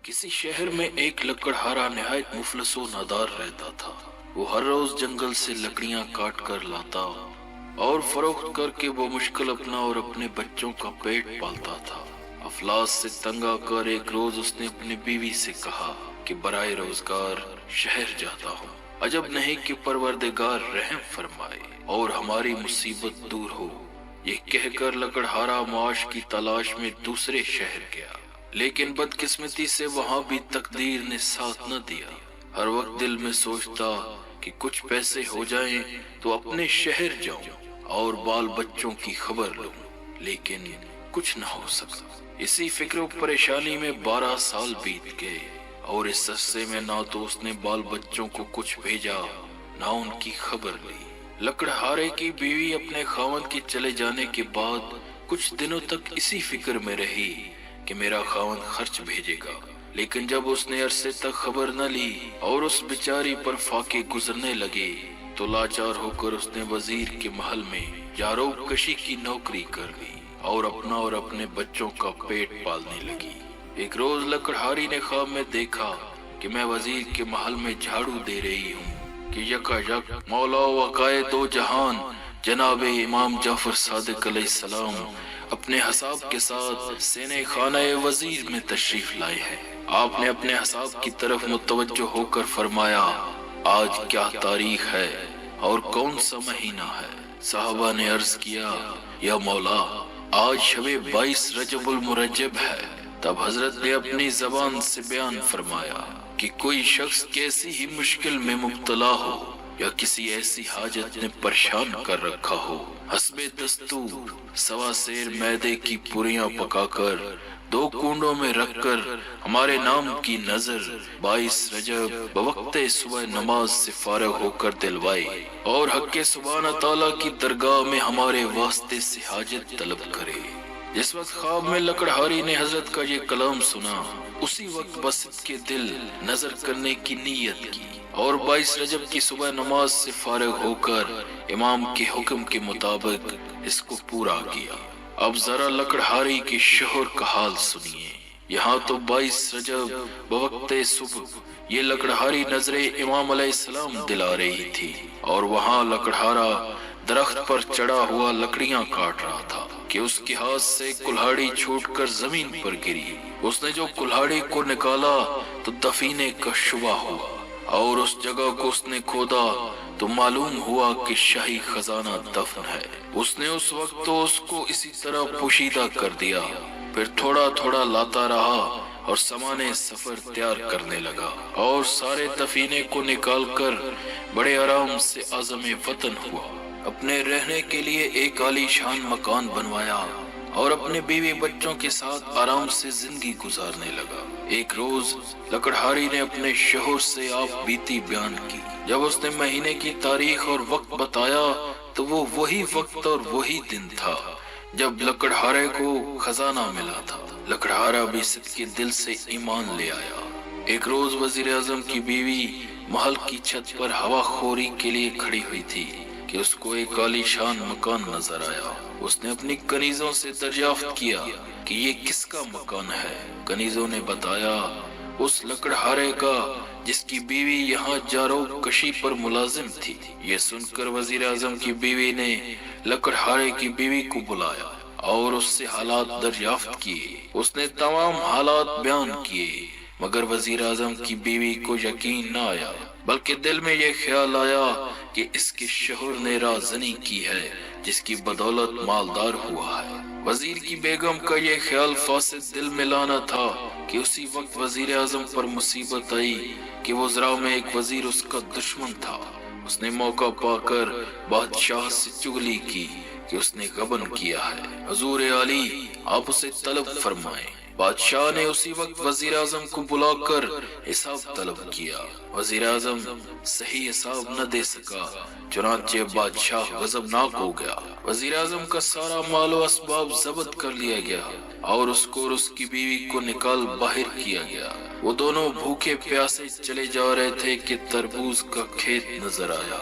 کسی شہر میں ایک لکڑہارا نہایت مفلس و نادار رہتا تھا۔ وہ ہر روز جنگل سے لکڑیاں کاٹ کر لاتا اور فروخت کر کے وہ مشکل اپنا اور اپنے بچوں کا پیٹ پالتا تھا۔ افلاس سے تنگ آ کر ایک روز اس نے اپنی بیوی سے کہا کہ برائے روزگار شہر جاتا ہوں، عجب نہیں کہ پروردگار رحم فرمائے اور ہماری مصیبت دور ہو۔ یہ کہہ کر لکڑہارا معاش کی تلاش میں دوسرے شہر گیا، لیکن بدقسمتی سے وہاں بھی تقدیر نے ساتھ نہ دیا۔ ہر وقت دل میں سوچتا کہ کچھ پیسے ہو جائیں تو اپنے شہر جاؤں اور بال بچوں کی خبر لوں، لیکن کچھ نہ ہو سکا۔ اسی فکر و پریشانی میں 12 سال بیت گئے اور اس عرصے میں نہ تو اس نے بال بچوں کو کچھ بھیجا نہ ان کی خبر لی۔ لکڑہارے کی بیوی اپنے خاوند کے چلے جانے کے بعد کچھ دنوں تک اسی فکر میں رہی کہ میرا خاوند خرچ بھیجے گا، لیکن جب اس نے عرصے تک خبر نہ لی اور اس بیچاری پر فاقے گزرنے لگے تو لاچار ہو کر اس نے وزیر کے محل میں جاروب کشی کی نوکری کر لی اور اپنا اور اپنے بچوں کا پیٹ پالنے لگی۔ ایک روز لکڑہاری نے خواب میں دیکھا کہ میں وزیر کے محل میں جھاڑو دے رہی ہوں کہ یکا یک مولا وقائے دو جہان جناب امام جعفر صادق علیہ السلام اپنے حساب کے ساتھ سینے خانہ وزیر میں تشریف لائے ہیں۔ آپ نے اپنے حساب کی طرف متوجہ ہو کر فرمایا، آج کیا تاریخ ہے اور کون سا مہینہ ہے؟ صحابہ نے عرض کیا، یا مولا آج شب 22 رجب المرجب ہے۔ تب حضرت نے اپنی زبان سے بیان فرمایا کہ کوئی شخص کیسی ہی مشکل میں مبتلا ہو یا کسی ایسی حاجت نے پریشان کر رکھا ہو، حسب دستور 1.25 سیر میدے کی پوریاں پکا کر 2 کنڈوں میں رکھ کر ہمارے نام کی نظر 22 رجب بوقت صبح نماز سے فارغ ہو کر دلوائے اور حق سبحانہ تعالیٰ کی درگاہ میں ہمارے واسطے سے حاجت طلب کرے۔ جس وقت خواب میں لکڑہاری نے حضرت کا یہ کلام سنا، اسی وقت بس کے دل نظر کرنے کی نیت کی اور 22 رجب کی صبح نماز سے فارغ ہو کر امام کے حکم کے مطابق اس کو پورا کیا۔ اب ذرا لکڑہاری کے شوہر کا حال سنیے۔ یہاں تو 22 رجب بوقت صبح یہ لکڑہاری نظر امام علیہ السلام دلا رہی تھی اور وہاں لکڑہارا درخت پر چڑھا ہوا لکڑیاں کاٹ رہا تھا کہ اس کے ہاتھ سے کلہاڑی چھوٹ کر زمین پر گری۔ اس نے جو کلہاڑی کو نکالا تو دفینے کا شبہ ہوا اور اس جگہ کو اس نے کھودا تو معلوم ہوا کہ شاہی خزانہ دفن ہے۔ اس نے اس وقت تو اس کو اسی طرح پوشیدہ کر دیا، پھر تھوڑا تھوڑا لاتا رہا اور سامان سفر تیار کرنے لگا اور سارے دفینے کو نکال کر بڑے آرام سے عازم وطن ہوا۔ اپنے رہنے کے لیے ایک عالی شان مکان بنوایا اور اپنے بیوی بچوں کے ساتھ آرام سے زندگی گزارنے لگا۔ ایک روز لکڑہاری نے اپنے شوہر سے آپ بیتی بیان کی۔ جب اس نے مہینے کی تاریخ اور وقت بتایا تو وہ وہی وقت اور وہی دن تھا جب لکڑہارے کو خزانہ ملا تھا۔ لکڑہارا بھی صدقے دل سے ایمان لے آیا۔ ایک روز وزیر اعظم کی بیوی محل کی چھت پر ہوا خوری کے لیے کھڑی ہوئی تھی کہ اس کو ایک عالی شان مکان نظر آیا۔ اس نے اپنی کنیزوں سے دریافت کیا کہ یہ کس کا مکان ہے۔ کنیزوں نے بتایا اس لکڑہارے کا جس کی بیوی یہاں جاروب کشی پر ملازم تھی۔ یہ سن کر وزیر اعظم کی بیوی نے لکڑہارے کی بیوی کو بلایا اور اس سے حالات دریافت کیے۔ اس نے تمام حالات بیان کیے، مگر وزیر اعظم کی بیوی کو یقین نہ آیا، بلکہ دل میں یہ خیال آیا کہ اس کے شوہر نے رازنی کی ہے جس کی بدولت مالدار ہوا ہے۔ وزیر کی بیگم کا یہ خیال فاسد دل میں لانا تھا کہ اسی وقت وزیر اعظم پر مصیبت آئی کہ وزراء میں ایک وزیر اس کا دشمن تھا۔ اس نے موقع پا کر بادشاہ سے چغلی کی کہ اس نے غبن کیا ہے، حضور عالی آپ اسے طلب فرمائیں۔ بادشاہ نے اسی وقت وزیر اعظم کو بلا کر حساب طلب کیا۔ وزیر اعظم صحیح حساب نہ دے سکا، چنانچہ بادشاہ غضبناک ہو گیا۔ وزیر اعظم کا سارا مال و اسباب ضبط کر لیا گیا اور اس کو اور اس کی بیوی کو نکال باہر کیا گیا۔ وہ دونوں بھوکے پیاسے چلے جا رہے تھے کہ تربوز کا کھیت نظر آیا۔